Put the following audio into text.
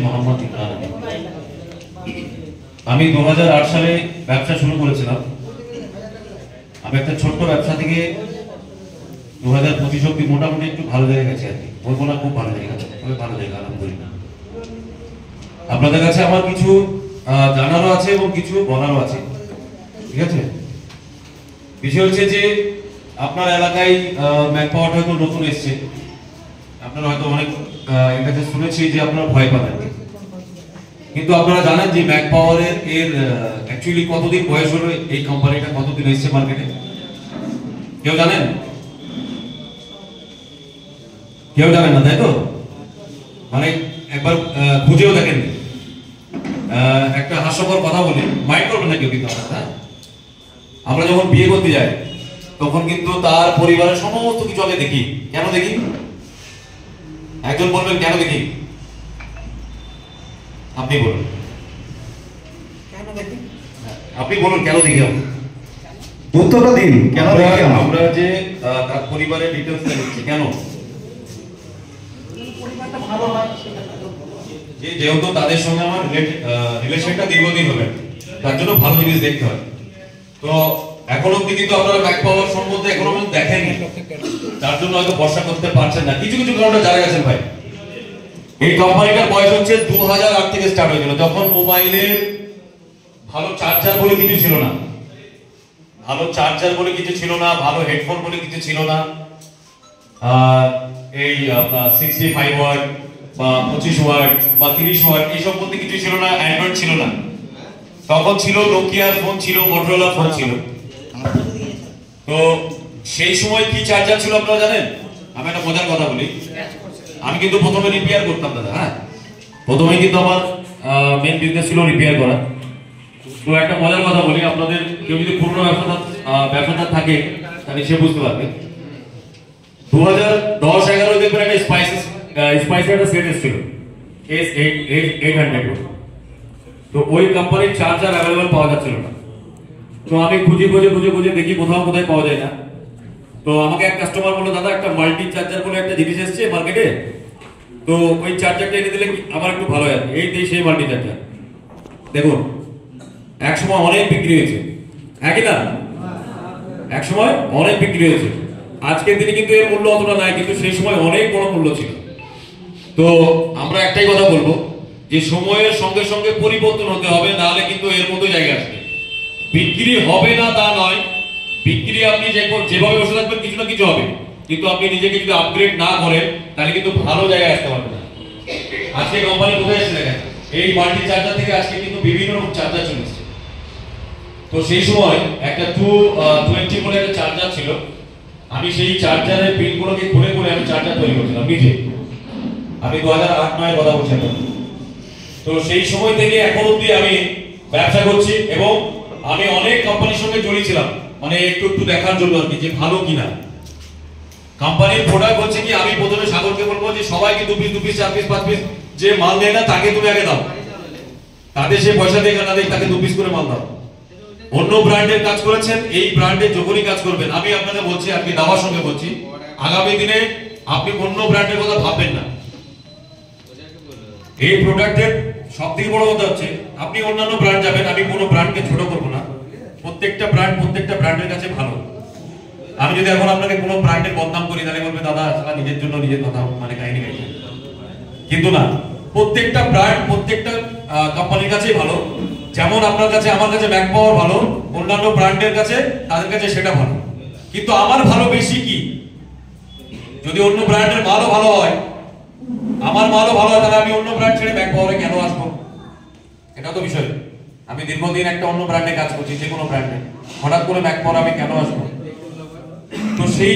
মোহাম্মদ ইমরান আলী। আমি 2008 সালে ব্যবসা শুরু করেছিলাম। আমি একটা ছোট্ট ব্যবসা থেকে 2025 অব্দি মোটামুটি একটু ভালো জায়গায় গেছি আর কি। বলবো না খুব ভালো জায়গা, খুবই ভালো জায়গা আলহামদুলিল্লাহ। আপনাদের কাছে আমার কিছু জানারও আছে এবং কিছু বলারও আছে, ঠিক আছে? বিষয় হচ্ছে যে আপনার এলাকায় ম্যাক পাওয়ারটা হয়তো নতুন এসছে, আপনারা হয়তো অনেক এর কাছে শুনেছি যে আপনারা ভয় পান, কিন্তু আপনারা জানেন যে ম্যাক পাওয়ারের অ্যাকচুয়ালি কতদিন বয়স হলো, এই কোম্পানিটা কতদিন এসছে মার্কেটে? কেউ জানেন? কেউ জানেন না, তাই তো? মানে একবার খুঁজেও দেখেন। একটা হাস্যকর কথা বলি, মাইন্ড করবেন না কেউ, কিন্তু আমরা যখন বিয়ে করতে যাই তখন কিন্তু তার পরিবারের সমস্ত কিছু আগে দেখি। কেন দেখি? একজন বলবেন কেন দেখি? আপনি বলুন। কেন দেখি? আপনি বলুন কেন দেখি? উত্তরটা দিন। কেন দেখি? আমরা যে তার পরিবারের ডিটেইলসটা দিচ্ছি কেন? পরিবারটা ভালো হয় যেহেতু তাদের সঙ্গে আমার রিলেশনটা দীর্ঘদিন হবে, তার জন্য ভালো জিনিস দেখতে হয়। তো এখনো অব্দি কিন্তু আপনারা ম্যাক পাওয়ার সম্বন্ধে এখনো দেখেননি, তার জন্য হয়তো ভরসা করতে পারছেন না। কিছু কিছু কারণে জানা গেছেন ভাই। এই কোম্পানিটার বয়স হচ্ছে 2008 থেকে স্টার্ট হয়েছিল, যখন মোবাইলের ভালো চার্জার বলে কিছু ছিল না, ভালো চার্জার বলে কিছু ছিল না, ভালো হেডফোন বলে কিছু ছিল না। এই আপনার 65 ওয়াট বা 25 ওয়াট বা 30 ওয়াট এইসব বলতে কিছু ছিল না, অ্যান্ড্রয়েড ছিল না। তখন ছিল নোকিয়ার ফোন, ছিল মোটরোলা ফোন ছিল। তো সেই সময় কি চার্জার ছিল আপনারা জানেন? আমি একটা মজার কথা বলি। আমি কিন্তু প্রথমে রিপেয়ার করতাম দাদা, হ্যাঁ, প্রথমেই কিন্তু আমার মেন বিজনেস ছিল রিপেয়ার করা। তো একটা মজার কথা বলি আপনাদের, কেউ যদি পুরনো ব্যবসাটা থাকে তাহলে সে বুঝতে পারবে। 2010-11 দেখবেন একটা স্পাইসের একটা সেট এসেছিল, S800। তো ওই কোম্পানির চার্জার অ্যাভেলেবল পাওয়া যাচ্ছিল না। তো আমি খুঁজে দেখি কোথায় পাওয়া যায় না। তো আমাকে এক কাস্টমার বললো, দাদা একটা মাল্টি চার্জার বলে একটা জিনিস এসছে মার্কেটে, তো ওই চার্জারটা এনে দিলে আমার একটু ভালো হয়। এই সেই মাল্টি চার্জার দেখুন, এক সময় অনেক বিক্রি হয়েছে, একই না? এক সময় অনেক বিক্রি হয়েছে। আজকের দিনে কিন্তু এর মূল্য অতটা নাই, কিন্তু সেই সময় অনেক বড় মূল্য ছিল। তো আমরা একটাই কথা বলবো যে সময়ের সঙ্গে সঙ্গে পরিবর্তন হতে হবে, নাহলে কিন্তু এর মতো জায়গা আসবে। বিক্রি হবে না তা নয়, বিক্রি আপনি যেভাবে বসে থাকবেন কিছু না কিছু হবে, কিন্তু আপনি নিজেকে যদি আপগ্রেড না করেন তাহলে কিন্তু ভালো জায়গায় আসতে পারবেন না। আজকে কোম্পানি কোথায় এসে দেখেন, এই মাল্টি চার্জার থেকে আজকে কিন্তু বিভিন্ন রকম চার্জার চলে এসেছে। তো সেই সময় একটা 220 বলে একটা চার্জার ছিল, আমি সেই চার্জারের পিনগুলোকে খুলে আমি চার্জার তৈরি করছিলাম নিজে। আমি 2008-9 কথা বলছি। তো সেই সময় থেকে এখন অব্দি আমি ব্যবসা করছি এবং আমি অনেক কোম্পানির সঙ্গে জড়িত ছিলাম, মানে একটু দেখার জন্য আর কি, যে ভালো কিনা কোম্পানির প্রোডাক্ট হচ্ছে কি। আমি প্রথমে সাগরকে বলবো যে সবাইকে 2 পিস 4 পিস 5 পিস যে মাল দেয় না তাকে তুমি আগে দাও, তাদের সে পয়সা দিয়ে না দেয়, তাকে 2 পিস করে মাল দাও। অন্য ব্র্যান্ডের কাজ করেছেন, এই ব্র্যান্ডের যখনই কাজ করবেন, আমি আপনাদের বলছি আর কি, দাবার সঙ্গে বলছি, আগামী দিনে আপনি অন্য ব্র্যান্ডের কথা ভাববেন না। এই প্রোডাক্টের সবথেকে বড় কথা হচ্ছে আপনি অন্যান্য ব্র্যান্ড যাবেন, আমি কোনো ব্র্যান্ডকে ছোট করব না, প্রত্যেকটা ব্র্যান্ডের কাছে ভালো। আমি যদি এখন আপনাকে কোনো ব্র্যান্ডের বদনাম করি তাহলে বলবে দাদা আসলে নিজের জন্য নিজের কথা মানে কাহিনী গাইছে, কিন্তু না, প্রত্যেকটা ব্র্যান্ড প্রত্যেকটা কোম্পানির কাছেই ভালো। যেমন আপনার কাছে আমার কাছে ম্যাক পাওয়ার ভালো, অন্যান্য ব্র্যান্ডের কাছে তাদের কাছে সেটা ভালো, কিন্তু আমার ভালো বেশি কি, যদি অন্য ব্র্যান্ডের মালও ভালো হয়, আমার মালও ভালো হয়, তাহলে আমি অন্য ব্র্যান্ড ছেড়ে ম্যাক পাওয়ারে কেন আসবো? এটা তো বিষয়। আমি দীর্ঘদিন একটা অন্য ব্র্যান্ডে কাজ করছি, যে কোনো ব্র্যান্ডে, হঠাৎ করে ম্যাক পাওয়ার আমি কেন আসবো? তো সেই